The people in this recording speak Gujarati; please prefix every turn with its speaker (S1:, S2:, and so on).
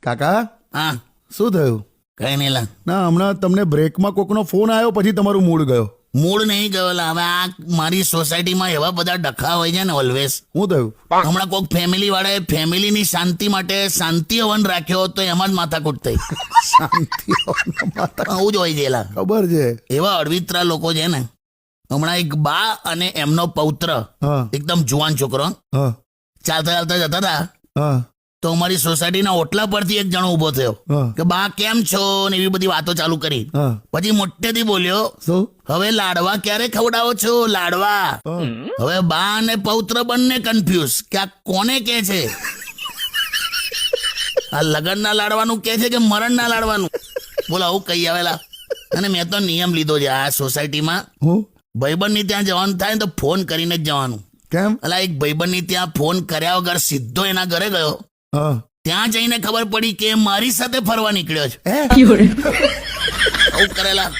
S1: કાકા
S2: હા
S1: શું થયું?
S2: કઈ નહીં લા,
S1: ના હમણાં તમને બ્રેકમાં કોકનો ફોન આવ્યો પછી તમારું મૂડ ગયો.
S2: મૂળ નહીં ગયો લા. હવે આ મારી સોસાયટીમાં એવા બધા ડખા હોય છે ને ઓલવેઝ.
S1: શું થયું?
S2: હમણાં કોઈક ફેમિલી વાળાએ ફેમિલીની શાંતિ માટે શાંતિ હવન રાખ્યો તો એમાં જ માથાકૂટ થઈ.
S1: શાંતિ માતા
S2: આવું જ હોય છે લા.
S1: ખબર છે.
S2: એવા અળવિતરા લોકો છે ને. હમણાં એક બા અને એમનો પૌત્ર,
S1: હા
S2: એકદમ જુવાન છોકરો,
S1: હા
S2: ચાલતા ચાલતા જતા હતા
S1: હા
S2: તો અમારી સોસાયટીના ઓટલા પરથી એક જણો ઉભો થયો
S1: હા
S2: કે બા કેમ છો ને એવી બધી વાતો ચાલુ કરી.
S1: હા
S2: પછી મોટેથી બોલ્યો,
S1: શું?
S2: હવે લાડવા ક્યારે ખવડાવો છો? લાડવા.
S1: હા.
S2: હવે બા અને પૌત્ર બંને કન્ફ્યુઝ કે આ કોને કે છે. આ લગનના લાડવાનું કે છે કે મરણના લાડવાનું? બોલો આવું કઈ આવેલા. અને મેં તો નિયમ લીધો છે આ સોસાયટીમાં,
S1: હું
S2: ભાઈબંધની ત્યાં જવાનું થાય ને તો ફોન કરીને જ જવાનું.
S1: કેમ?
S2: અલા એક ભાઈબંધની ત્યાં ફોન કર્યા વગર સીધો એના ઘરે ગયો.
S1: હા
S2: ત્યાં જઈને ખબર પડી કે મારી સાથે ફરવા નીકળ્યો છે.
S1: હે
S2: આવું કરેલા.